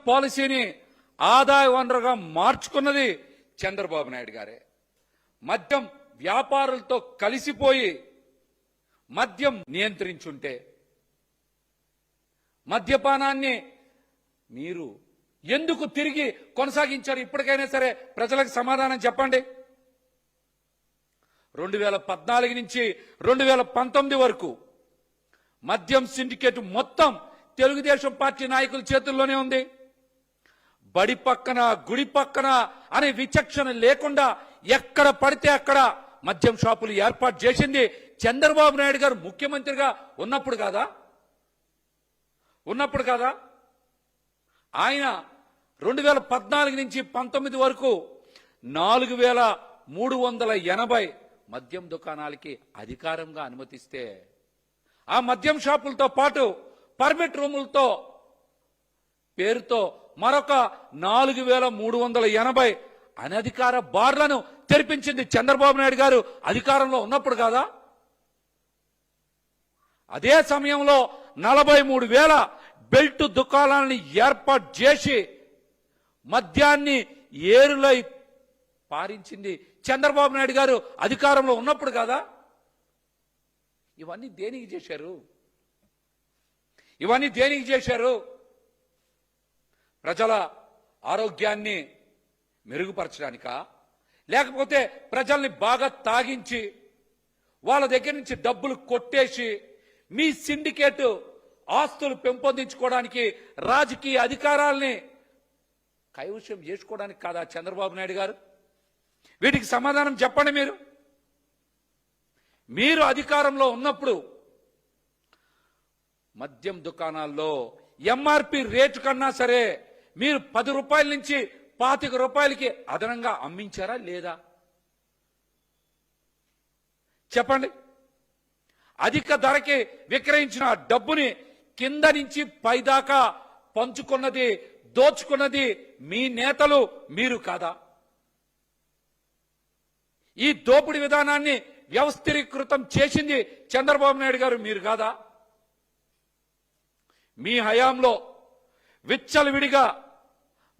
పాలసీని ఆదాయ వనరుగా మార్చుకున్నది చంద్రబాబు నాయుడు గారే. మద్యం వ్యాపారులతో కలిసిపోయి మద్యం నియంత్రించుంటే, మద్యపానాన్ని మీరు ఎందుకు తిరిగి కొనసాగించారు? ఇప్పటికైనా సరే ప్రజలకు సమాధానం చెప్పండి. 2014 నుంచి 2019 వరకు మద్యం సిండికేట్ మొత్తం తెలుగుదేశం పార్టీ నాయకుల చేతుల్లోనే ఉంది. బడి పక్కన గుడి పక్కన అనే విచక్షణ లేకుండా ఎక్కడ పడితే అక్కడ మద్యం షాపులు ఏర్పాటు చేసింది చంద్రబాబు నాయుడు గారు ముఖ్యమంత్రిగా ఉన్నప్పుడు కాదా? ఆయన 2014 నుంచి 19 వరకు 4380 మద్యం దుకాణాలకి అధికారంగా అనుమతిస్తే, ఆ మద్యం షాపులతో పాటు పర్మిట్ రూములతో పేరుతో మరొక 4380 అనధికార బార్లను తెరిపించింది చంద్రబాబు నాయుడు గారు అధికారంలో ఉన్నప్పుడు కాదా? అదే సమయంలో 43,000 బెల్ట్ దుకాణాలని ఏర్పాటు చేసి మద్యాన్ని ఏరులై పారించింది చంద్రబాబు నాయుడు గారు అధికారంలో ఉన్నప్పుడు కాదా? ఇవన్నీ దేనికి చేశారు? ప్రజల ఆరోగ్యాన్ని మెరుగుపరచడానికా? లేకపోతే ప్రజల్ని బాగా తాగించి వాళ్ళ దగ్గర నుంచి డబ్బులు కొట్టేసి మీ సిండికేట్ ఆస్తులు పెంపొందించుకోవడానికి, రాజకీయ అధికారాల్ని కైవశం చేసుకోవడానికి కాదా చంద్రబాబు నాయుడు గారు? వీటికి సమాధానం చెప్పండి. మీరు అధికారంలో ఉన్నప్పుడు మద్యం దుకాణాల్లో ఎంఆర్పి రేటు కన్నా సరే మీరు 10 రూపాయల నుంచి 25 రూపాయలకి అదనంగా అమ్మించారా లేదా? చెప్పండి. అధిక ధరకి విక్రయించిన డబ్బుని కింద నుంచి పైదాకా పంచుకున్నది, దోచుకున్నది మీ నేతలు, మీరు కాదా? ఈ దోపిడీ విధానాన్ని వ్యవస్థీకృతం చేసింది చంద్రబాబు నాయుడు గారు, మీరు కాదా? మీ హయాంలో విచ్చలవిడిగా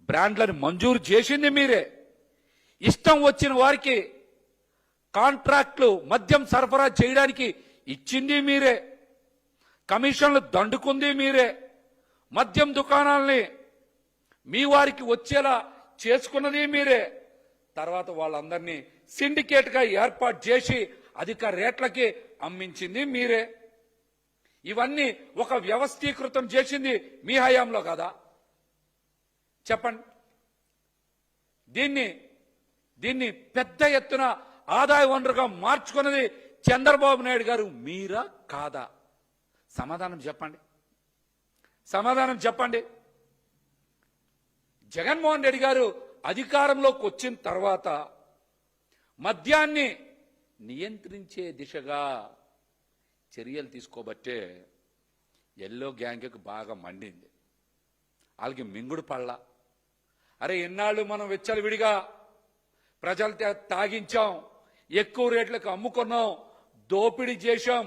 బ్రాండ్లను మంజూరు చేసింది మీరే. ఇష్టం వచ్చిన వారికి కాంట్రాక్టులు మద్యం సరఫరా చేయడానికి ఇచ్చింది మీరే. కమిషన్లు దండుకుంది మీరే. మద్యం దుకాణాలని మీ వారికి వచ్చేలా చేసుకున్నది మీరే. తర్వాత వాళ్ళందరినీ సిండికేట్ గా ఏర్పాటు చేసి అధిక రేట్లకి అమ్మించింది మీరే. ఇవన్నీ ఒక వ్యవస్థీకృతం చేసింది మీ హయాంలో కదా? చెప్పండి. దీన్ని పెద్ద ఎత్తున ఆదాయ వనరుగా మార్చుకున్నది చంద్రబాబు నాయుడు గారు, మీరా కాదా? సమాధానం చెప్పండి. జగన్మోహన్ రెడ్డి గారు అధికారంలోకి వచ్చిన తర్వాత మద్యాన్ని నియంత్రించే దిశగా చర్యలు తీసుకోబట్టే ఎల్లో గ్యాంగ్కి బాగా మండింది. వాళ్ళకి మింగుడు పళ్ళ. అరే, ఎన్నాళ్ళు మనం విచ్చలవిడిగా ప్రజలు తాగించాం, ఎక్కువ రేట్లకు అమ్ముకున్నాం, దోపిడీ చేశాం,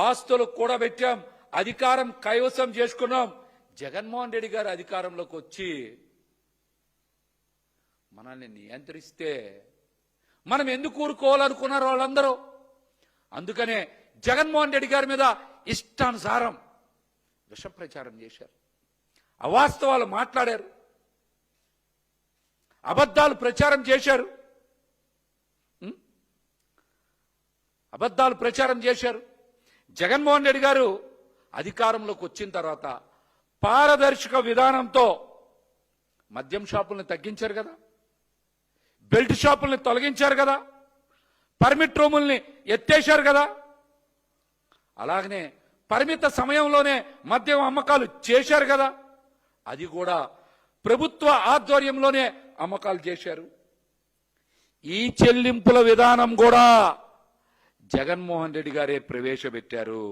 ఆస్తులు కూడబెట్టాం, అధికారం కైవసం చేసుకున్నాం. జగన్మోహన్ రెడ్డి గారు అధికారంలోకి వచ్చి మనల్ని నియంత్రిస్తే మనం ఎందుకు ఊరుకోవాలనుకున్నారు వాళ్ళందరూ? అందుకనే జగన్మోహన్ రెడ్డి గారి మీద ఇష్టానుసారం విష ప్రచారం చేశారు, అవాస్తవాలు మాట్లాడారు, అబద్ధాలు ప్రచారం చేశారు. జగన్మోహన్ రెడ్డి గారు అధికారంలోకి వచ్చిన తర్వాత పారదర్శక విధానంతో మద్యం షాపుల్ని తగ్గించారు కదా, బెల్ట్ షాపుల్ని తొలగించారు కదా, పర్మిట్ రూముల్ని ఎత్తేశారు కదా. అలాగనే పరిమిత సమయంలోనే మద్యం అమ్మకాలు చేశారు కదా, అది కూడా ప్రభుత్వ ఆధ్వర్యంలోనే అమ్మకాలు చేశారు. ఈ చెల్లింపుల విధానం కూడా జగన్మోహన్ రెడ్డి గారే ప్రవేశపెట్టారు.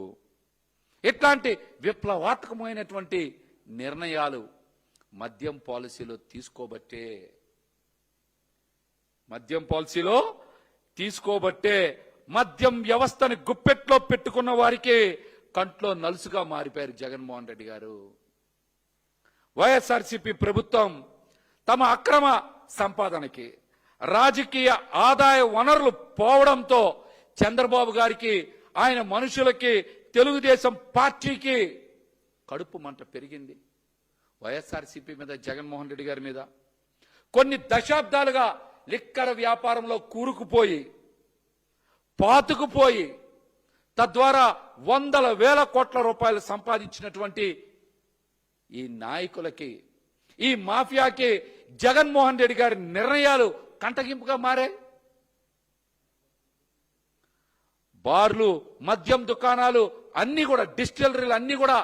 ఇట్లాంటి విప్లవాత్మకమైనటువంటి నిర్ణయాలు మద్యం పాలసీలో తీసుకోబట్టే మద్యం వ్యవస్థని గుప్పెట్లో పెట్టుకున్న వారికి కంట్లో నలుసుగా మారిపోయారు జగన్మోహన్ రెడ్డి గారు. వైఎస్ఆర్సీపీ ప్రభుత్వం తమ అక్రమ సంపాదనకి, రాజకీయ ఆదాయ వనరులు పోవడంతో చంద్రబాబు గారికి, ఆయన మనుషులకి, తెలుగుదేశం పార్టీకి కడుపు మంట పెరిగింది. వైఎస్ఆర్సీపీ మీద, జగన్మోహన్ రెడ్డి గారి మీద కొన్ని దశాబ్దాలుగా లిక్కర్ వ్యాపారంలో కూరుకుపోయి, పాతుకుపోయి, తద్వారా వందల వేల కోట్ల రూపాయలు సంపాదించినటువంటి ఈ నాయకులకి, ఈ మాఫియాకి జగన్మోహన్ రెడ్డి గారి నిర్ణయాలు కంటగింపుగా మారాయి. బార్లు, మద్యం దుకాణాలు అన్ని కూడా, డిస్టిలరీలు అన్ని కూడా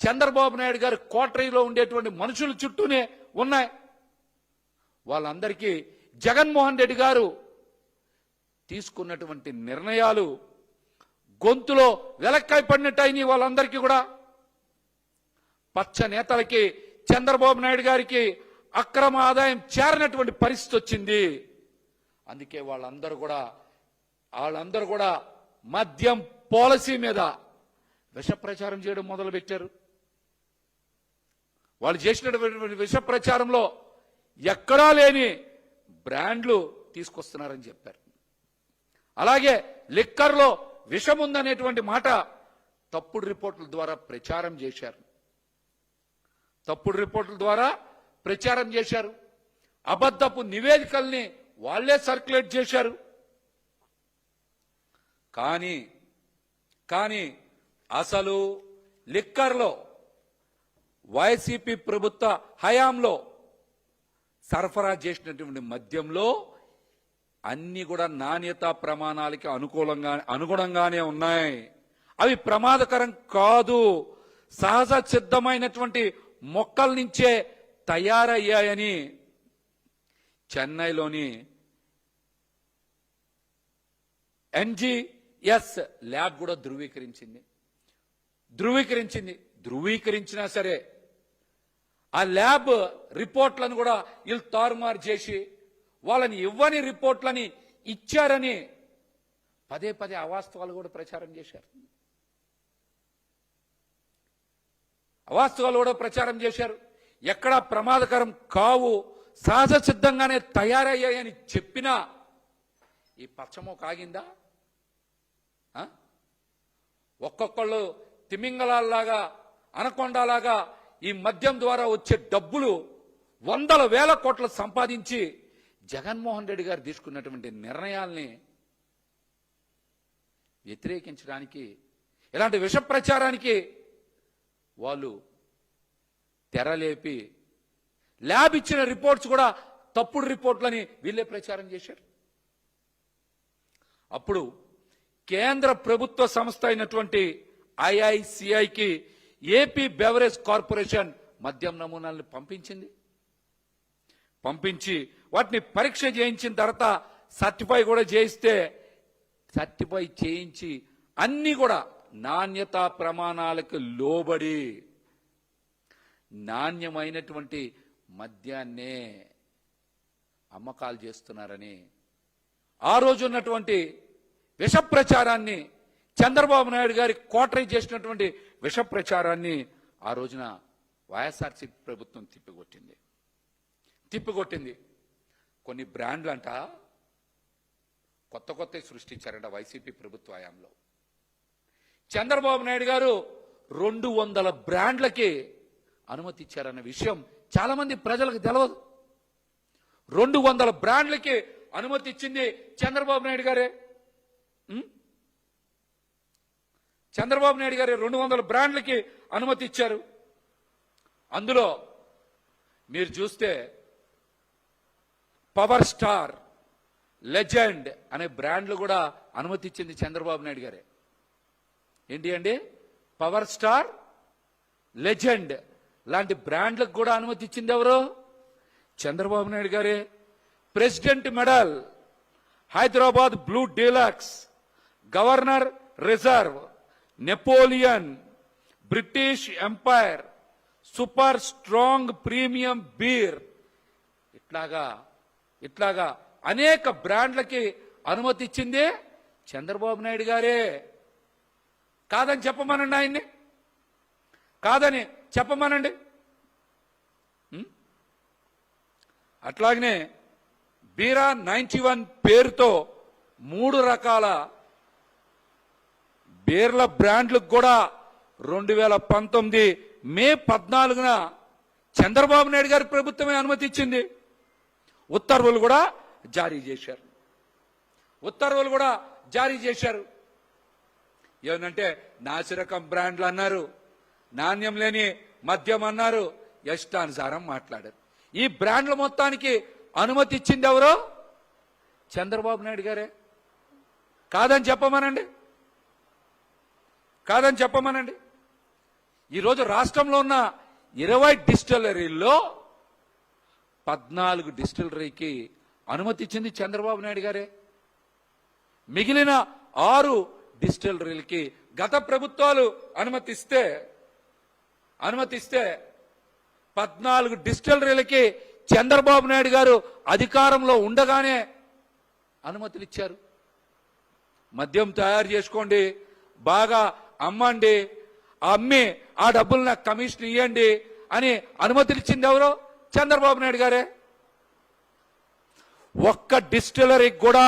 చంద్రబాబు నాయుడు గారి కోటరీలో ఉండేటువంటి మనుషుల చుట్టూనే ఉన్నాయి. వాళ్ళందరికీ జగన్మోహన్ రెడ్డి గారు తీసుకున్నటువంటి నిర్ణయాలు గొంతులో వెలక్కాయ పడినట్టు అయినాయి. వాళ్ళందరికీ కూడా పచ్చ నేతలకి, చంద్రబాబు నాయుడు గారికి అక్రమ ఆదాయం చేరినటువంటి పరిస్థితి వచ్చింది. అందుకే వాళ్ళందరూ కూడా మద్యం పాలసీ మీద విష ప్రచారం చేయడం మొదలు పెట్టారు. వాళ్ళు చేసినటువంటి విష ప్రచారంలో ఎక్కడా లేని బ్రాండ్లు తీసుకొస్తున్నారని చెప్పారు. అలాగే లిక్కర్లో విషం ఉందనేటువంటి మాట తప్పుడు రిపోర్టుల ద్వారా ప్రచారం చేశారు. అబద్ధపు నివేదికల్ని వాళ్లే సర్క్యులేట్ చేశారు. కానీ అసలు లిక్కర్లో వైసీపీ ప్రభుత్వ హయాంలో సరఫరా చేసినటువంటి మద్యంలో అన్ని కూడా నాణ్యతా ప్రమాణాలకి అనుగుణంగానే ఉన్నాయి. అవి ప్రమాదకరం కాదు, సహజ సిద్ధమైనటువంటి మొక్కల నుంచే తయారయ్యాయని చెన్నైలోని NGS ల్యాబ్ కూడా ధృవీకరించినా సరే ఆ ల్యాబ్ రిపోర్ట్లను కూడా వీళ్ళు తారుమారు చేసి వాళ్ళని ఇవ్వని రిపోర్ట్లని ఇచ్చారని పదే అవాస్తవాలు కూడా ప్రచారం చేశారు. ఎక్కడా ప్రమాదకరం కావు, సహజ సిద్ధంగానే తయారయ్యాయని చెప్పినా ఈ పచ్చమో కాగిందా? ఒక్కొక్కళ్ళు తిమింగలాల్లాగా, అనకొండలాగా ఈ మద్యం ద్వారా వచ్చే డబ్బులు వందల వేల కోట్లు సంపాదించి జగన్మోహన్ రెడ్డి గారు తీసుకున్నటువంటి నిర్ణయాల్ని వ్యతిరేకించడానికి, ఇలాంటి విష ప్రచారానికి వాళ్ళు తెరలేపి ల్యాబ్ ఇచ్చిన రిపోర్ట్స్ కూడా తప్పుడు రిపోర్ట్లని వీళ్ళే ప్రచారం చేశారు. అప్పుడు కేంద్ర ప్రభుత్వ సంస్థ అయినటువంటి IICIకి ఏపీ బెవరేజ్ కార్పొరేషన్ మద్యం నమూనాలను పంపించి వాటిని పరీక్ష చేయించిన తర్వాత సర్టిఫై చేయించి అన్ని కూడా నాణ్యతా ప్రమాణాలకు లోబడి నాణ్యమైనటువంటి మద్యాన్నే అమ్మకాలు చేస్తున్నారని ఆ రోజు ఉన్నటువంటి విష ప్రచారాన్ని, చంద్రబాబు నాయుడు గారి కోటరీ చేసినటువంటి విష ప్రచారాన్ని ఆ రోజున వైఎస్ఆర్సీపీ ప్రభుత్వం తిప్పికొట్టింది. కొన్ని బ్రాండ్లు అంట కొత్త సృష్టించారంట వైసీపీ ప్రభుత్వ హయాంలో. చంద్రబాబు నాయుడు గారు 200 బ్రాండ్లకి అనుమతి ఇచ్చారన్న విషయం చాలా మంది ప్రజలకు తెలియదు. 200 బ్రాండ్లకి అనుమతి ఇచ్చింది చంద్రబాబు నాయుడు గారే. 200 బ్రాండ్లకి అనుమతి ఇచ్చారు. అందులో మీరు చూస్తే పవర్ స్టార్, లెజెండ్ అనే బ్రాండ్లు కూడా అనుమతి ఇచ్చింది చంద్రబాబు నాయుడు గారే. ఏంటి అండి? పవర్ స్టార్, లెజెండ్ లాంటి బ్రాండ్లకు కూడా అనుమతి ఇచ్చింది ఎవరు? చంద్రబాబు నాయుడు గారే. President medal, Hyderabad blue deluxe, governor reserve, Napoleon, British empire, super strong premium beer, ఇట్లాగా అనేక బ్రాండ్లకి అనుమతి ఇచ్చింది చంద్రబాబు నాయుడు గారే. కాదని చెప్పమనండి, ఆయన్ని కాదని చెప్పమనండి. అట్లాగనే బీరా 91 పేరుతో 3 రకాల బీర్ల బ్రాండ్లకు కూడా 2019 మే 14న చంద్రబాబు నాయుడు గారి ప్రభుత్వమే అనుమతి ఇచ్చింది. ఉత్తర్వులు కూడా జారీ చేశారు. ఏమంటే నాసిరకం బ్రాండ్లు అన్నారు, నాణ్యం లేని మద్యం అన్నారు, ఇష్టానుసారం మాట్లాడారు. ఈ బ్రాండ్ల మొత్తానికి అనుమతి ఇచ్చింది ఎవరో? చంద్రబాబు నాయుడు గారే. కాదని చెప్పమనండి. ఈరోజు రాష్ట్రంలో ఉన్న 20 డిస్టిలరీల్లో 14 డిస్టిలరీకి అనుమతి ఇచ్చింది చంద్రబాబు నాయుడు గారే. మిగిలిన 6 డిస్టిలరీలకి గత ప్రభుత్వాలు అనుమతిస్తే 14 డిస్టిలరీలకి చంద్రబాబు నాయుడు గారు అధికారంలో ఉండగానే అనుమతులు ఇచ్చారు. మద్యం తయారు చేసుకోండి, బాగా అమ్మండి, అమ్మి ఆ డబ్బులు నాకు కమిషన్ ఇవ్వండి అని అనుమతులు ఇచ్చింది ఎవరో? చంద్రబాబు నాయుడు గారే. ఒక్క డిస్టిలరీకి కూడా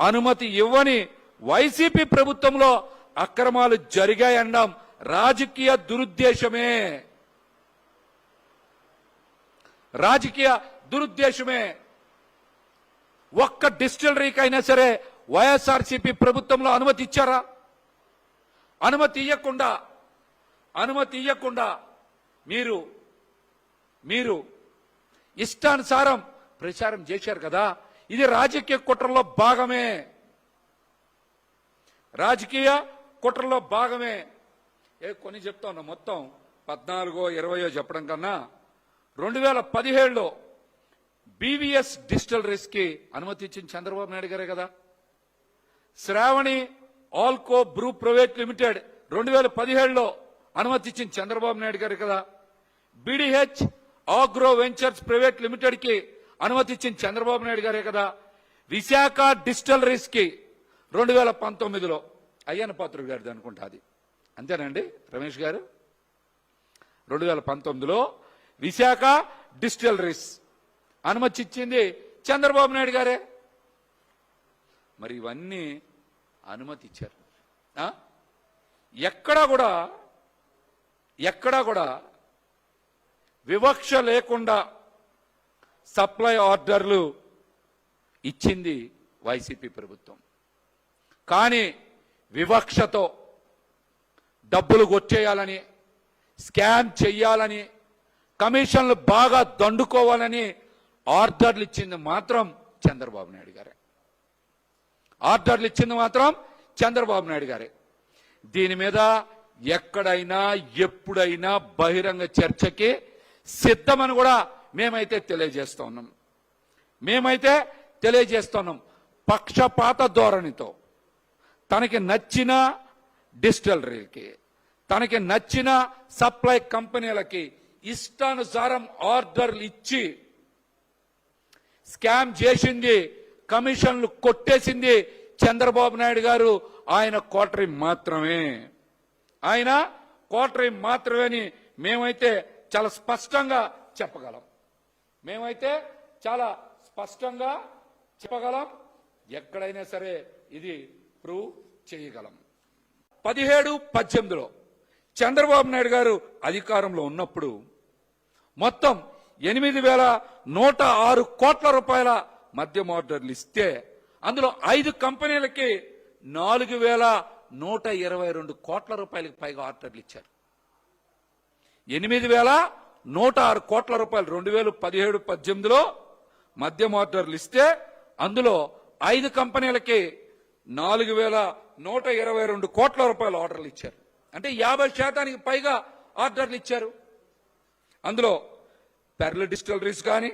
అనుమతి ఇవ్వని వైసీపీ ప్రభుత్వంలో అక్రమాలు జరిగాయనడం రాజకీయ దురుద్దేశమే. ఒక్క డిస్టిలరీకి అయినా సరే వైఎస్ఆర్సీపీ ప్రభుత్వంలో అనుమతి ఇచ్చారా? అనుమతి ఇవ్వకుండా మీరు ఇష్టానుసారం ప్రచారం చేశారు కదా. ఇది రాజకీయ కుట్రలో భాగమే. కొన్ని చెప్తా ఉన్నా, మొత్తం 14 20 చెప్పడం కన్నా 2017లో బీవీఎస్ డిస్టిలరీస్ కి అనుమతి ఇచ్చింది చంద్రబాబు నాయుడు గారే కదా. శ్రావణి ఆల్కో బ్రూ ప్రైవేట్ లిమిటెడ్ 2017లో అనుమతి ఇచ్చింది చంద్రబాబు నాయుడు గారే కదా. బీడీహెచ్ ఆగ్రో వెంచర్స్ ప్రైవేట్ లిమిటెడ్ కి అనుమతి ఇచ్చింది చంద్రబాబు నాయుడు గారే కదా. విశాఖ డిస్టిలరీస్ కి 2019లో అయ్యన్న పాత్రుడు గారిది అనుకుంటా, అది అంతేనండి రమేష్ గారు? 2019లో విశాఖ డిస్టిలరీస్ అనుమతి ఇచ్చింది చంద్రబాబు నాయుడు గారే. మరి ఇవన్నీ అనుమతి ఇచ్చారు. ఎక్కడా కూడా వివక్ష లేకుండా సప్లై ఆర్డర్లు ఇచ్చింది వైసీపీ ప్రభుత్వం. కానీ వివక్షతో డబ్బులు కొట్టేయాలని, స్కామ్ చెయ్యాలని, కమిషన్లు బాగా దండుకోవాలని ఆర్డర్లు ఇచ్చింది మాత్రం చంద్రబాబు నాయుడు గారే. దీని మీద ఎక్కడైనా ఎప్పుడైనా బహిరంగ చర్చకి సిద్ధమని కూడా మేమైతే తెలియజేస్తున్నాం. పక్షపాత ధోరణితో తనకి నచ్చిన డిస్టిలరీకి, తనకి నచ్చిన సప్లై కంపెనీలకి ఇష్టానుసారం ఆర్డర్లు ఇచ్చి స్కామ్ చేసింది, కమిషన్లు కొట్టేసింది చంద్రబాబు నాయుడు గారు. ఆయన కోటరీ మాత్రమే అని మేమైతే చాలా స్పష్టంగా చెప్పగలం. ఎక్కడైనా సరే ఇది ప్రూవ్ చేయగలం. 17-18లో చంద్రబాబు నాయుడు గారు అధికారంలో ఉన్నప్పుడు మొత్తం 8,106 కోట్ల రూపాయల మద్యం ఆర్డర్లు ఇస్తే అందులో 5 కంపెనీలకి 4,122 కోట్ల రూపాయలకు పైగా ఆర్డర్లు ఇచ్చారు. 8,106 కోట్ల రూపాయలు 2017-18లో మద్యం ఆర్డర్లు ఇస్తే అందులో 5 కంపెనీలకి 4,122 కోట్ల రూపాయల ఆర్డర్లు ఇచ్చారు. అంటే 50% పైగా ఆర్డర్లు ఇచ్చారు. అందులో పెర్ల్ డిస్టిలరీస్ కానీ,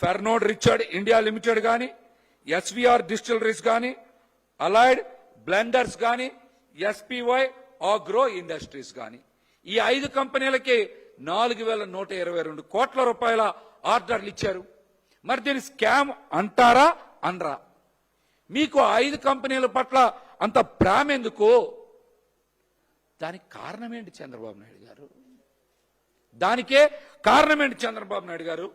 ఫెర్నోడ్ రిచర్డ్ ఇండియా లిమిటెడ్ కానీ, ఎస్వీఆర్ డిస్టిలరీస్ కానీ, అలైడ్ బ్లెండర్స్ కానీ, ఎస్పీవై ఆగ్రో ఇండస్ట్రీస్ కానీ, ఈ 5 కంపెనీలకి 4,122 కోట్ల రూపాయల ఆర్డర్లు ఇచ్చారు. మరి దీని స్కామ్ అంటారా అనరా? మీకు 5 కంపెనీల పట్ల అంత ప్రేమ ఎందుకు? దానికి కారణం ఏంటి చంద్రబాబు నాయుడు గారు?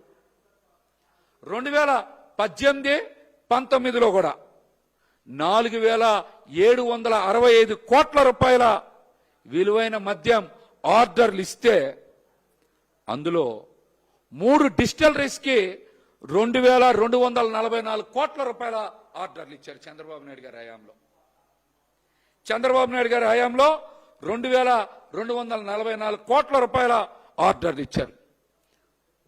2018-19లో కూడా 4,765 కోట్ల రూపాయల విలువైన మద్యం ఆర్డర్లు ఇస్తే అందులో 3 డిస్టిలరీస్కి 2,244 కోట్ల రూపాయల ఆర్డర్లు ఇచ్చారు చంద్రబాబు నాయుడు గారి హయాంలో. చంద్రబాబు నాయుడు గారి హయాంలో 2,244 కోట్ల రూపాయల ఆర్డర్లు ఇచ్చారు.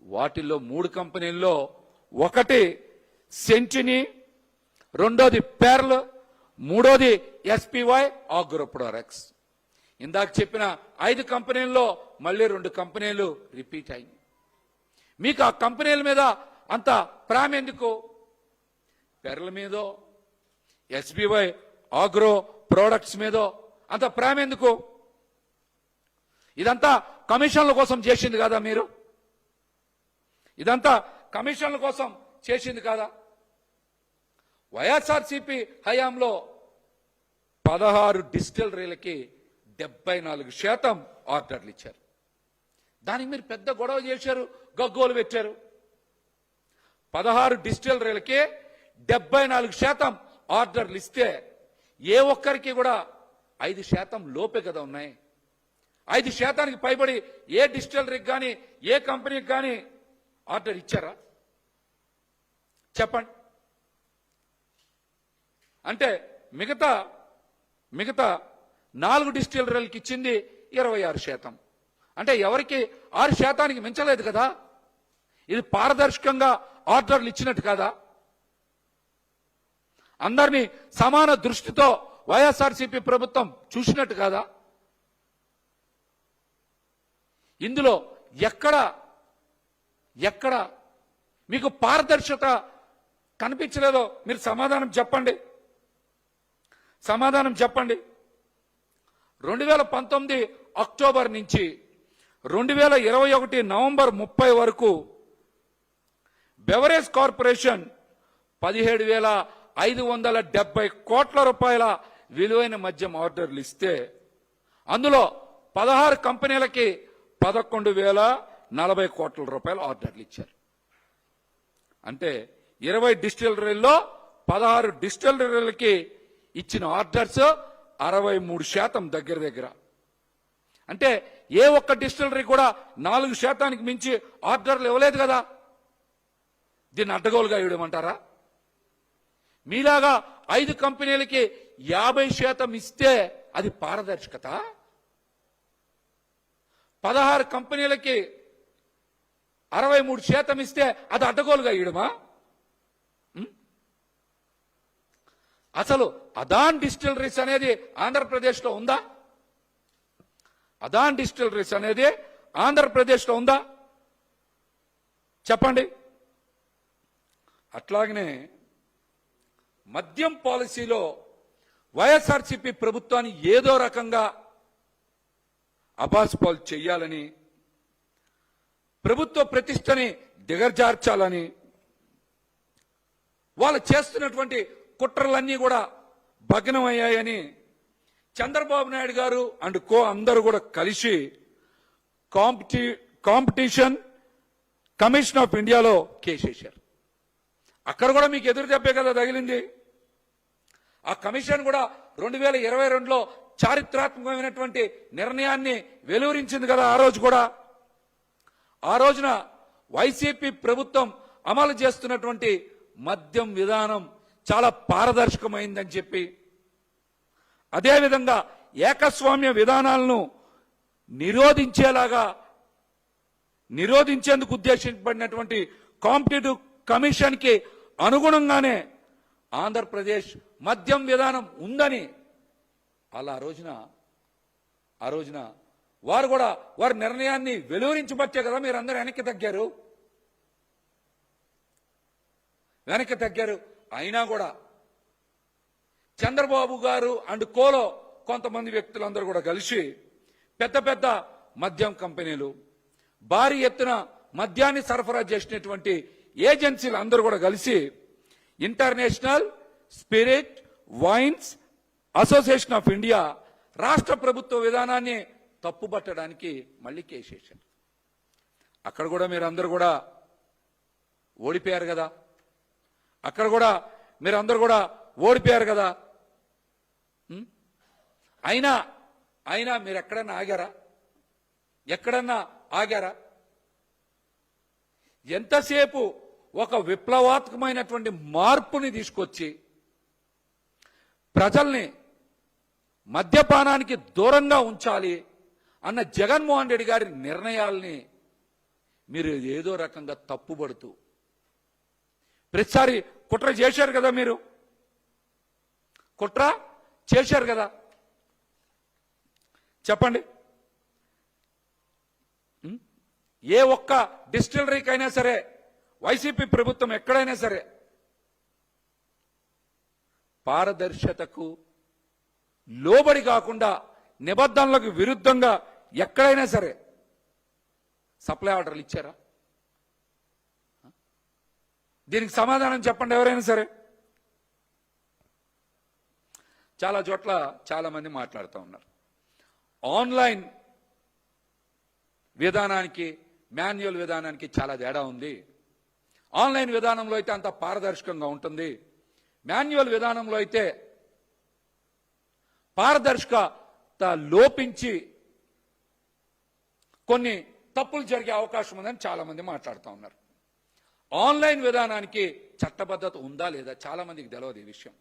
వాటిల్లో 3 కంపెనీల్లో ఒకటి సెంచినీ, రెండోది పెర్ల్, మూడోది ఎస్పీవై ఆగ్రో ప్రొడక్ట్స్. ఇందాక చెప్పిన 5 కంపెనీల్లో మళ్ళీ 2 కంపెనీలు రిపీట్ అయింది. మీకు ఆ కంపెనీల మీద అంత ప్రేమ ఎందుకు? పెర్ల్ మీదో ఎస్బీవై ఆగ్రో ప్రొడక్ట్స్ మీదో అంత ప్రేమ ఎందుకు? ఇదంతా కమిషన్ల కోసం చేసింది కాదా మీరు? ఇదంతా కమిషన్ల కోసం చేసింది కాదా? వైఎస్ఆర్సీపీ హయాంలో 16 డిస్టిలరీలకి 74% ఆర్డర్లు ఇచ్చారు. దానికి మీరు పెద్ద గొడవ చేశారు, గగ్గోలు పెట్టారు. 16 డిస్టిలరీలకి 74% ఆర్డర్లు ఇస్తే ఏ ఒక్కరికి కూడా 5% లోపే కదా ఉన్నాయి. 5%కి పైబడి ఏ డిస్టిలరీకి కానీ ఏ కంపెనీకి కానీ ఆర్డర్ ఇచ్చారా? చెప్పండి. అంటే మిగతా 4 డిస్టిలరీలకు ఇచ్చింది 26%. అంటే ఎవరికి 6%కి మించలేదు కదా. ఇది పారదర్శకంగా ఆర్డర్లు ఇచ్చినట్టు కదా. అందరినీ సమాన దృష్టితో వైఎస్ఆర్సీపీ ప్రభుత్వం చూసినట్టు కదా. ఇందులో ఎక్కడ మీకు పారదర్శకత కనిపించలేదో మీరు సమాధానం చెప్పండి. 2019 అక్టోబర్ నుంచి 2021 నవంబర్ 30 వరకు బెవరేజ్ కార్పొరేషన్ 17,570 కోట్ల రూపాయల విలువైన మద్యం ఆర్డర్లు ఇస్తే అందులో 16 కంపెనీలకి 11,040 కోట్ల రూపాయల ఆర్డర్లు ఇచ్చారు. అంటే 20 డిస్టిలరీల్లో 16 డిస్టిలరీలకి ఇచ్చిన ఆర్డర్స్ 63% దగ్గర. అంటే ఏ ఒక్క డిస్టిలరీ కూడా 4%కి మించి ఆర్డర్లు ఇవ్వలేదు కదా. దీన్ని అడ్డగోలుగా ఇవ్వమంటారా? మీలాగా 5 కంపెనీలకి 50% ఇస్తే అది పారదర్శకత. 16 కంపెనీలకి 63% ఇస్తే అది అడ్డగోలుగా ఇవ్వడమా? అసలు అదాన్ డిస్టిలరీస్ అనేది ఆంధ్రప్రదేశ్లో ఉందా? అదాన్ డిస్టిలరీస్ అనేది ఆంధ్రప్రదేశ్లో ఉందా? చెప్పండి. అట్లాగనే మద్యం పాలసీలో వైఎస్ఆర్సీపీ ప్రభుత్వాన్ని ఏదో రకంగా అబాస్పాలు చెయ్యాలని, ప్రభుత్వ ప్రతిష్టని దిగజార్చాలని వాళ్ళు చేస్తున్నటువంటి కుట్రలన్నీ కూడా భగ్నమయ్యాయని చంద్రబాబు నాయుడు గారు అండ్ అందరూ కూడా కలిసి కాంపిటీషన్ కమిషన్ ఆఫ్ ఇండియాలో కేసేశారు. అక్కడ కూడా మీకు ఎదురు దెబ్బే కదా తగిలింది. ఆ కమిషన్ కూడా 2022లో చారిత్రాత్మకమైనటువంటి నిర్ణయాన్ని వెలువరించింది కదా. ఆ రోజున వైసీపీ ప్రభుత్వం అమలు చేస్తున్నటువంటి మద్యం విధానం చాలా పారదర్శకమైందని చెప్పి, అదేవిధంగా ఏకస్వామ్య విధానాలను నిరోధించేందుకు ఉద్దేశించబడినటువంటి కాంపిటేటివ్ కమిషన్ కి అనుగుణంగానే ఆంధ్రప్రదేశ్ మద్యం విధానం ఉందని అలా ఆ రోజున వారు కూడా వారి నిర్ణయాన్ని వెలువరించబట్టే కదా మీరు అందరూ వెనక్కి తగ్గారు. అయినా కూడా చంద్రబాబు గారు అండ్ కోలో కొంతమంది వ్యక్తులందరూ కూడా కలిసి పెద్ద మద్యం కంపెనీలు, భారీ ఎత్తున మద్యాన్ని సరఫరా చేసినటువంటి ఏజెన్సీలు అందరూ కూడా కలిసి international spirit wines association of India రాష్ట్ర ప్రభుత్వ విధానాన్ని తప్పుబట్టడానికి మళ్ళీ కేసేశారు. అక్కడ కూడా మీరందరూ కూడా ఓడిపోయారు కదా, అక్కడ కూడా మీరందరూ కూడా ఓడిపోయారు కదా. అయినా అయినా మీరు ఎక్కడన్నా ఆగారా? ఎక్కడన్నా ఆగారా? ఎంతసేపు ఒక విప్లవాత్మకమైనటువంటి మార్పుని తీసుకొచ్చి ప్రజల్ని మద్యపానానికి దూరంగా ఉంచాలి అన్న జగన్మోహన్ రెడ్డి గారి నిర్ణయాల్ని మీరు ఏదో రకంగా తప్పుబడుతూ ప్రతిసారి కుట్ర చేశారు కదా, మీరు కుట్ర చేశారు కదా. చెప్పండి, ఏ ఒక్క డిస్టిలరీకైనా సరే వైసీపీ ప్రభుత్వం ఎక్కడైనా సరే పారదర్శకతకు లోబడి కాకుండా నిబంధనలకు విరుద్ధంగా ఎక్కడైనా సరే సప్లై ఆర్డర్లు ఇచ్చారా? దీనికి సమాధానం చెప్పండి ఎవరైనా సరే. చాలా చోట్ల చాలా మంది మాట్లాడుతూ ఉన్నారు. ఆన్లైన్ విధానానికి మాన్యువల్ విధానానికి చాలా తేడా ఉంది. ఆన్లైన్ విధానంలో అయితే అంత పారదర్శకంగా ఉంటుంది, మాన్యువల్ విధానంలో అయితే పారదర్శకత లోపించి కొన్ని తప్పులు జరిగే అవకాశం ఉందని చాలా మంది మాట్లాడుతూ ఉన్నారు. ఆన్లైన్ విధానానికి చట్టబద్ధత ఉందా లేదా చాలా మందికి తెలియదు ఈ విషయం.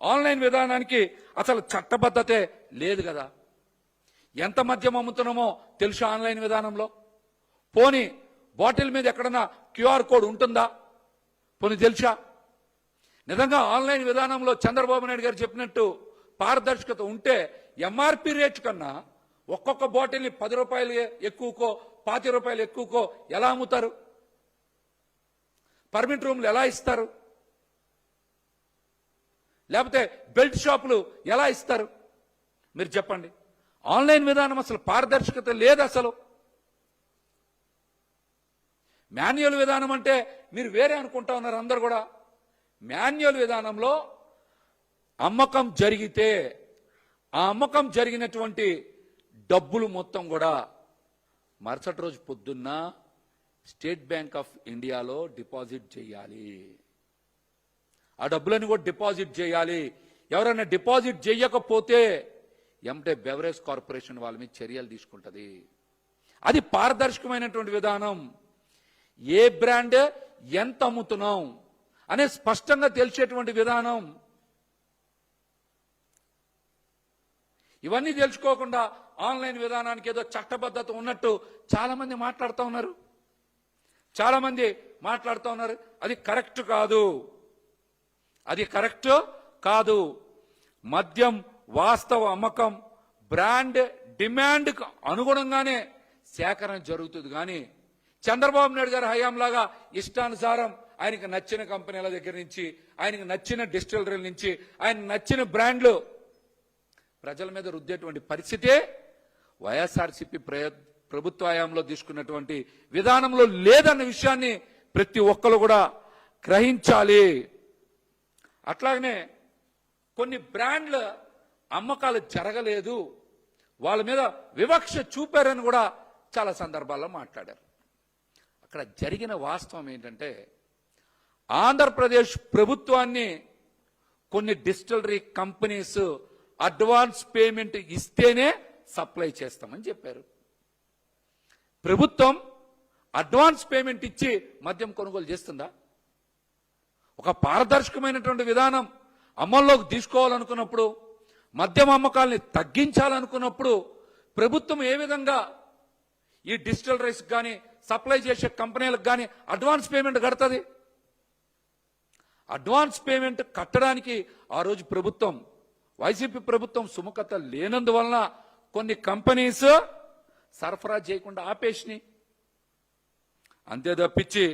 ఆన్లైన్ విధానానికి అసలు చట్టబద్ధతే లేదు కదా. ఎంత మద్యం అమ్ముతున్నామో తెలుసా ఆన్లైన్ విధానంలో? పోనీ బాటిల్ మీద ఎక్కడన్నా క్యూఆర్ కోడ్ ఉంటుందా? పోనీ తెలుసా? నిజంగా ఆన్లైన్ విధానంలో చంద్రబాబు నాయుడు గారు చెప్పినట్టు పారదర్శకత ఉంటే ఎంఆర్పి రేట్ కన్నా ఒక్కొక్క బాటిల్ని 10 రూపాయలు ఎక్కువకో 20 రూపాయలు ఎక్కువకో ఎలా అమ్ముతారు? పర్మిట్ రూమ్లు ఎలా ఇస్తారు? లేకపోతే బెల్ట్ షాపులు ఎలా ఇస్తారు? మీరు చెప్పండి. ఆన్లైన్ విధానం అసలు పారదర్శకత లేదు. అసలు మాన్యువల్ విధానం అంటే మీరు వేరే అనుకుంటా ఉన్నారు అందరు కూడా. మాన్యువల్ విధానంలో అమ్మకం జరిగితే ఆ అమ్మకం జరిగినటువంటి డబ్బులు మొత్తం కూడా మరుసటి రోజు పొద్దున్న స్టేట్ బ్యాంక్ ఆఫ్ ఇండియాలో డిపాజిట్ చేయాలి. ఆ డబ్బులను కూడా డిపాజిట్ చేయాలి. ఎవరైనా డిపాజిట్ చేయకపోతే ఎంటే బెవరేజ్ కార్పొరేషన్ వాళ్ళ మీద చర్యలు తీసుకుంటుంది. అది పారదర్శకమైనటువంటి విధానం. ఏ బ్రాండ్ ఎంత అమ్ముతున్నాం అనే స్పష్టంగా తెలిసేటువంటి విధానం. ఇవన్నీ తెలుసుకోకుండా ఆన్లైన్ విధానానికి ఏదో చట్టబద్ధత ఉన్నట్టు చాలా మంది మాట్లాడుతూ ఉన్నారు. చాలా మంది మాట్లాడుతూ ఉన్నారు. అది కరెక్ట్ కాదు. అది కరెక్ట్ కాదు. మద్యం వాస్తవ అమ్మకం బ్రాండ్ డిమాండ్కు అనుగుణంగానే సేకరణ జరుగుతుంది. కానీ చంద్రబాబు నాయుడు గారి హయాంలాగా ఇష్టానుసారం ఆయనకు నచ్చిన కంపెనీల దగ్గర నుంచి, ఆయనకు నచ్చిన డిస్టిలరీల నుంచి, ఆయన నచ్చిన బ్రాండ్లు ప్రజల మీద రుద్దేటువంటి పరిస్థితే వైఎస్ఆర్సీపీ ప్రభుత్వ హయాంలో తీసుకున్నటువంటి విధానంలో లేదన్న విషయాన్ని ప్రతి ఒక్కరు కూడా గ్రహించాలి. అట్లాగనే కొన్ని బ్రాండ్ల అమ్మకాలు జరగలేదు, వాళ్ళ మీద వివక్ష చూపారని కూడా చాలా సందర్భాల్లో మాట్లాడారు. అక్కడ జరిగిన వాస్తవం ఏంటంటే ఆంధ్రప్రదేశ్ ప్రభుత్వాన్ని కొన్ని డిస్టిలరీ కంపెనీస్ అడ్వాన్స్ పేమెంట్ ఇస్తేనే సప్లై చేస్తామని చెప్పారు. ప్రభుత్వం అడ్వాన్స్ పేమెంట్ ఇచ్చి మద్యం కొనుగోలు చేస్తుందా? ఒక పారదర్శకమైనటువంటి విధానం అమల్లోకి తీసుకోవాలనుకున్నప్పుడు, మద్యం అమ్మకాలని తగ్గించాలనుకున్నప్పుడు ప్రభుత్వం ఏ విధంగా ఈ డిస్టిలరీస్ కానీ సప్లై చేసే కంపెనీలకు కానీ అడ్వాన్స్ పేమెంట్ కడుతుంది? అడ్వాన్స్ పేమెంట్ కట్టడానికి ఆ రోజు ప్రభుత్వం, వైసీపీ ప్రభుత్వం సుముఖత లేనందువలన కొన్ని కంపెనీస్ సరఫరా చేయకుండా ఆపేసినాయి. అంతే తప్పించి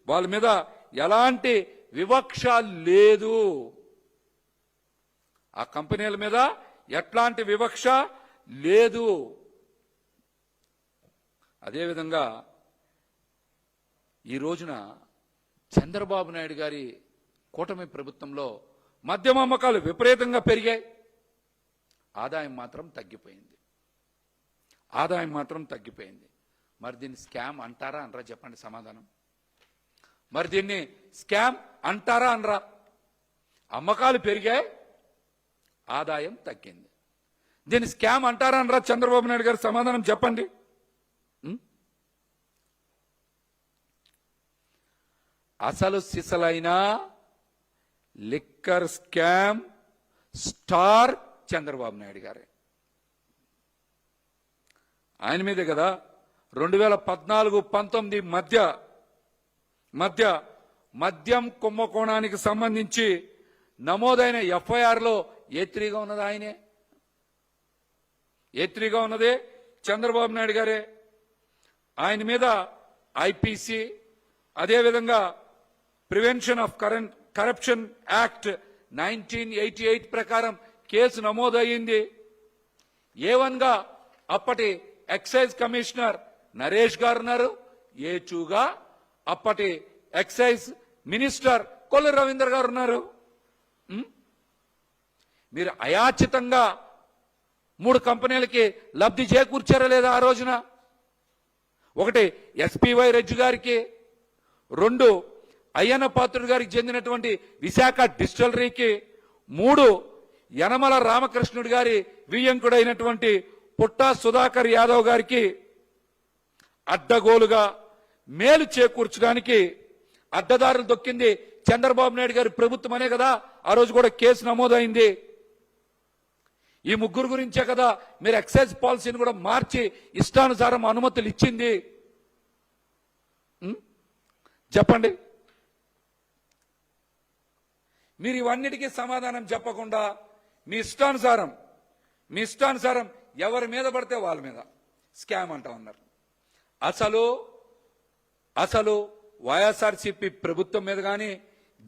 వాళ్ళ మీద ఎలాంటి వివక్ష లేదు. ఆ కంపెనీల మీద ఎట్లాంటి వివక్ష లేదు. అదేవిధంగా ఈ రోజున చంద్రబాబు నాయుడు గారి కూటమి ప్రభుత్వంలో మద్యం అమ్మకాలు విపరీతంగా పెరిగాయి, ఆదాయం మాత్రం తగ్గిపోయింది. ఆదాయం మాత్రం తగ్గిపోయింది. మరి దీన్ని స్కామ్ అంటారా అనరా చెప్పండి సమాధానం. మరి దీన్ని స్కామ్ అంటారా అనరా? అమ్మకాలు పెరిగాయి, ఆదాయం తగ్గింది. దీన్ని స్కామ్ అంటారా అనరా? చంద్రబాబు నాయుడు గారు సమాధానం చెప్పండి. అసలు సిసలైన liquor scam star Chandrababu Naidu గారే. ఆయన మీదే కదా 2014-19 మధ్య మద్యం కుంభకోణానికి సంబంధించి నమోదైన ఎఫ్ఐఆర్లో ఏ3గా ఉన్నది ఆయనే. ఏ3గా ఉన్నదే చంద్రబాబు నాయుడు గారే. ఆయన మీద ఐపీసీ, అదేవిధంగా ప్రివెన్షన్ ఆఫ్ కరప్షన్ యాక్ట్ 1988 ప్రకారం కేసు నమోదయ్యింది. A1గా అప్పటి ఎక్సైజ్ కమిషనర్ నరేష్ గారు ఉన్నారు. A2గా అప్పటి ఎక్సైజ్ మినిస్టర్ కొల్లు రవీంద్ర గారు ఉన్నారు. మీరు అయాచితంగా 3 కంపెనీలకి లబ్ధి చేకూర్చారా లేదా ఆ రోజున? ఒకటి ఎస్పీవై రెడ్డి గారికి, 2 అయ్యన్న పాత్రుడు గారికి చెందినటువంటి విశాఖ డిస్టిలరీకి, 3 యనమల రామకృష్ణుడు గారి వియ్యంకుడైనటువంటి పుట్టా సుధాకర్ యాదవ్ గారికి అడ్డగోలుగా మేలు చేకూర్చడానికి అడ్డదారులు దొక్కింది చంద్రబాబు నాయుడు గారి ప్రభుత్వం అనే కదా ఆ రోజు కూడా కేసు నమోదైంది. ఈ 3 గురించే కదా మీరు ఎక్సైజ్ పాలసీని కూడా మార్చి ఇష్టానుసారం అనుమతులు ఇచ్చింది. చెప్పండి. మీరు ఇవన్నిటికీ సమాధానం చెప్పకుండా మీ ఇష్టానుసారం ఎవరి మీద పడితే వాళ్ళ మీద స్కామ్ అంటా ఉన్నారు. అసలు వైఎస్ఆర్సీపీ ప్రభుత్వం మీద కానీ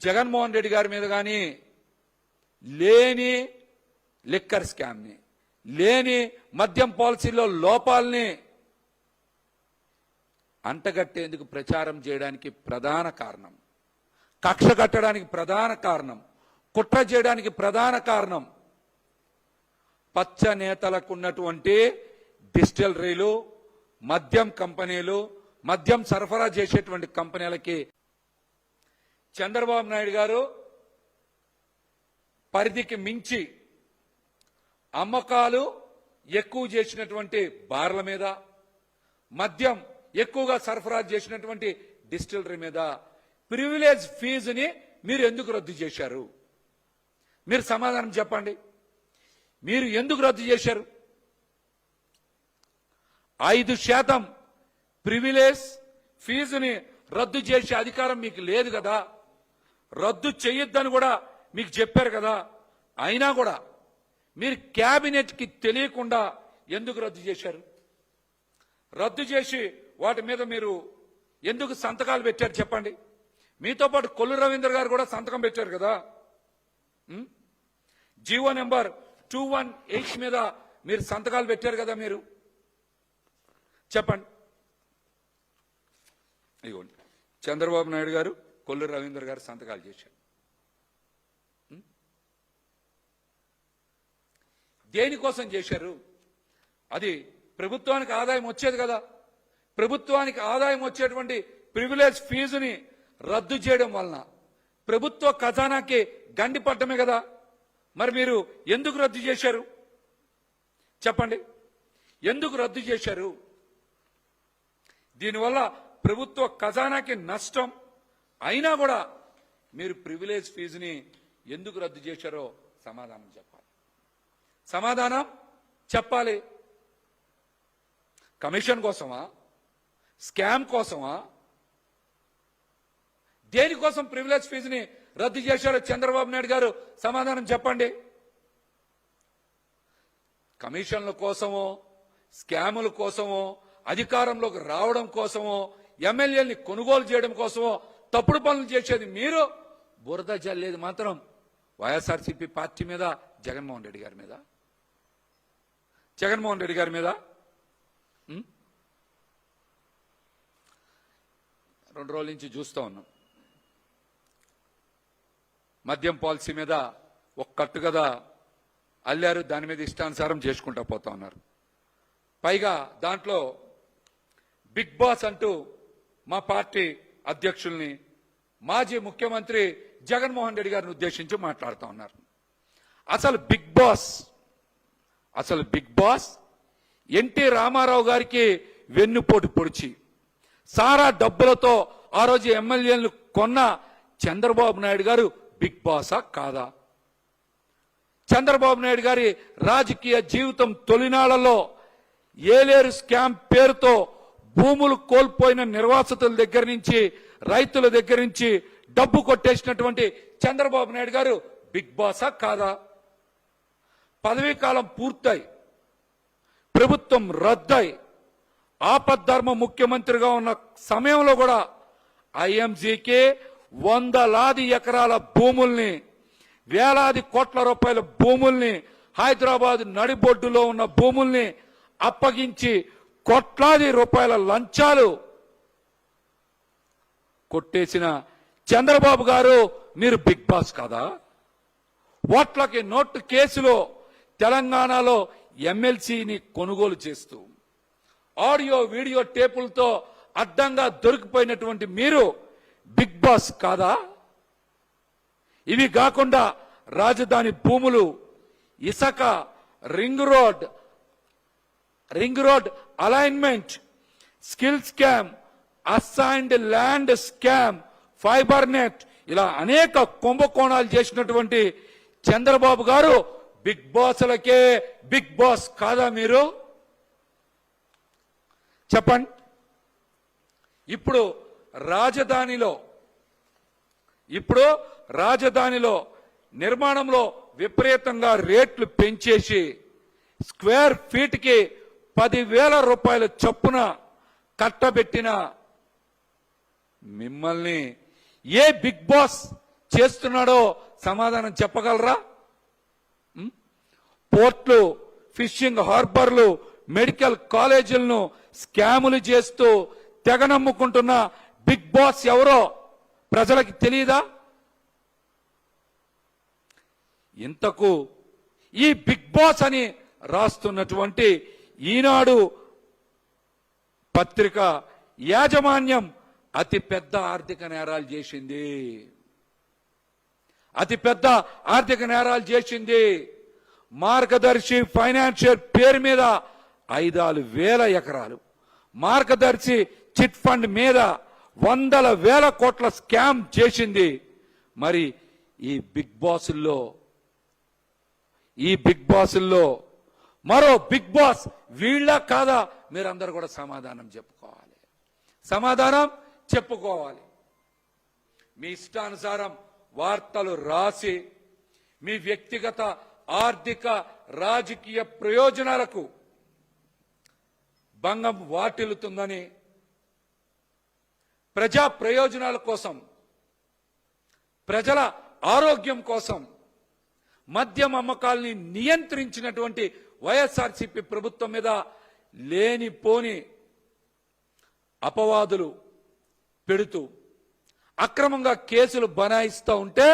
జగన్మోహన్ రెడ్డి గారి మీద కానీ లేని లిక్కర్ స్కామ్ని, లేని మద్యం పాలసీలో లోపాలని అంటగట్టేందుకు ప్రచారం చేయడానికి ప్రధాన కారణం, కక్ష కట్టడానికి ప్రధాన కారణం, కుట్ర చేయడానికి ప్రధాన కారణం పచ్చ నేతలకు ఉన్నటువంటి డిస్టిలరీలు, మద్యం కంపెనీలు, మద్యం సరఫరా చేసేటువంటి కంపెనీలకి చంద్రబాబు నాయుడు గారు పరిధికి మించి అమ్మకాలు ఎక్కువ చేసినటువంటి బార్ల మీద, మద్యం ఎక్కువగా సరఫరా చేసినటువంటి డిస్టిలరీ మీద ప్రివిలేజ్ ఫీజుని మీరు ఎందుకు రద్దు చేశారు? మీరు సమాధానం చెప్పండి. మీరు ఎందుకు రద్దు చేశారు? 5% ప్రివిలేజ్ ఫీజుని రద్దు చేసే అధికారం మీకు లేదు కదా. రద్దు చేయొద్దని కూడా మీకు చెప్పారు కదా. అయినా కూడా మీరు క్యాబినెట్కి తెలియకుండా ఎందుకు రద్దు చేశారు? రద్దు చేసి వాటి మీద మీరు ఎందుకు సంతకాలు పెట్టారు చెప్పండి. మీతో పాటు కొల్లు రవీంద్ర గారు కూడా సంతకం పెట్టారు కదా. జీవో నెంబర్ 218 మీద మీరు సంతకాలు పెట్టారు కదా. మీరు చెప్పండి. ఇదిగోండి, చంద్రబాబు నాయుడు గారు, కొల్లు రవీంద్ర గారు సంతకాలు చేశారు. దేనికోసం చేశారు? అది ప్రభుత్వానికి ఆదాయం వచ్చేది కదా. ప్రభుత్వానికి ఆదాయం వచ్చేటువంటి ప్రివిలేజ్ ఫీజుని రద్దు చేయడం వలన ప్రభుత్వ ఖజానాకి గండి పట్టమే కదా. మరి మీరు ఎందుకు రద్దు చేశారు చెప్పండి? ఎందుకు రద్దు చేశారు? దీనివల్ల ప్రభుత్వ ఖజానాకి నష్టం అయినా కూడా మీరు ప్రివిలేజ్ ఫీజుని ఎందుకు రద్దు చేశారో సమాధానం చెప్పాలి. సమాధానం చెప్పాలి. కమిషన్ కోసమా? స్కామ్ కోసమా? దేనికోసం ప్రివిలేజ్ ఫీజుని రద్దు చేశారో చంద్రబాబు నాయుడు గారు సమాధానం చెప్పండి. కమిషన్ల కోసమో, స్కాముల కోసమో, అధికారంలోకి రావడం కోసమో, ఎమ్మెల్యేలని కొనుగోలు చేయడం కోసమో తప్పుడు పనులు చేసేది మీరు. బురద జల్లేది మాత్రం వైఎస్ఆర్సీపీ పార్టీ మీద, జగన్మోహన్ రెడ్డి గారి మీద. 2 రోజుల నుంచి చూస్తూ ఉన్నాం. మద్యం పాలసీ మీద ఒక కట్టు కదా అల్లారు, దాని మీద ఇష్టానుసారం చేసుకుంటా పోతా ఉన్నారు. పైగా దాంట్లో బిగ్ బాస్ అంటూ మా పార్టీ అధ్యక్షుల్ని, మాజీ ముఖ్యమంత్రి జగన్మోహన్ రెడ్డి గారిని ఉద్దేశించి మాట్లాడుతూ ఉన్నారు. అసలు బిగ్ బాస్ ఎన్టీ రామారావు గారికి వెన్నుపోటు పొడిచి సారా డబ్బులతో ఆ రోజు ఎమ్మెల్యేలను కొన్న చంద్రబాబు నాయుడు గారు బిగ్ బాసా కాదా? చంద్రబాబు నాయుడు గారి రాజకీయ జీవితం తొలినాళ్లలో ఏలేరు స్కామ్ పేరుతో భూములు కోల్పోయిన నిర్వాసితుల దగ్గర నుంచి రైతుల దగ్గర నుంచి డబ్బు కొట్టేసినటువంటి చంద్రబాబు నాయుడు గారు బిగ్ బాసా కాదా? పదవీ కాలం పూర్తయి ప్రభుత్వం రద్దయి ఆపద్ధర్మ ముఖ్యమంత్రిగా ఉన్న సమయంలో కూడా ఐఎంజీకి 100 ఎకరాల భూముల్ని, వేలాది కోట్ల రూపాయల భూముల్ని, హైదరాబాద్ నడిబొడ్డులో ఉన్న భూముల్ని అప్పగించి కోట్లాది రూపాయల లంచాలు కొట్టేసిన చంద్రబాబు గారు మీరు బిగ్ బాస్ కాదా? ఓట్లకి నోటు కేసులో తెలంగాణలో ఎమ్మెల్సీని కొనుగోలు చేస్తూ ఆడియో వీడియో టేపులతో అడ్డంగా దొరికిపోయినటువంటి మీరు బిగ్ బాస్ కాదా? ఇవి కాకుండా రాజధాని భూములు, ఇసుక, ring road alignment, skill scam, assigned land scam, fibre net, ఇలా అనేక కుంభకోణాలు చేసినటువంటి చంద్రబాబు గారు బిగ్ బాస్లకే బిగ్ బాస్ కాదా మీరు? చెప్పండి. ఇప్పుడు రాజధానిలో నిర్మాణంలో విపరీతంగా రేట్లు పెంచేసి స్క్వేర్ ఫీట్కి 10,000 రూపాయల చొప్పున కట్టబెట్టిన మిమ్మల్ని ఏ బిగ్ బాస్ చేస్తున్నాడో సమాధానం చెప్పగలరా? పోర్ట్లు, ఫిషింగ్ హార్బర్లు, మెడికల్ కాలేజీలను స్కాములు చేస్తూ తెగ నమ్ముకుంటున్న బిగ్ బాస్ ఎవరో ప్రజలకు తెలియదా? ఇంతకు ఈ బిగ్ బాస్ అని రాస్తున్నటువంటి ఈనాడు పత్రిక యాజమాన్యం అతిపెద్ద ఆర్థిక నేరాలు చేసింది. మార్గదర్శి ఫైనాన్షియల్ పేరు మీద 5,000 ఎకరాలు, మార్గదర్శి చిట్ ఫండ్ మీద 100,000 కోట్ల స్కామ్ చేసింది. మరి ఈ బిగ్ బాసుల్లో మరో బిగ్ బాస్ వీళ్ళ కాదా? మీరందరూ కూడా సమాధానం చెప్పుకోవాలి. మీ ఇష్టానుసారం వార్తలు రాసి మీ వ్యక్తిగత ఆర్థిక రాజకీయ ప్రయోజనాలకు భంగం వాటిల్లుతుందని, ప్రజా ప్రయోజనాల కోసం, ప్రజల ఆరోగ్యం కోసం మద్యం అమ్మకాల్ని నియంత్రించినటువంటి వైఎస్ఆర్సీపీ ప్రభుత్వం మీద లేనిపోని అపవాదులు పెడుతూ అక్రమంగా కేసులు బనాయిస్తూ ఉంటే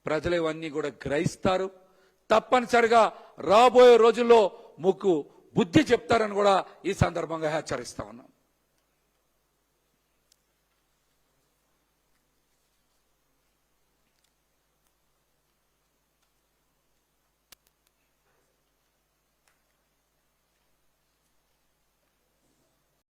ప్రజలు ఇవన్నీ కూడా గ్రహిస్తారు. తప్పనిసరిగా రాబోయే రోజుల్లో ముక్కు బుద్ధి చెప్తారని కూడా ఈ సందర్భంగా హెచ్చరిస్తా ఉన్నాం.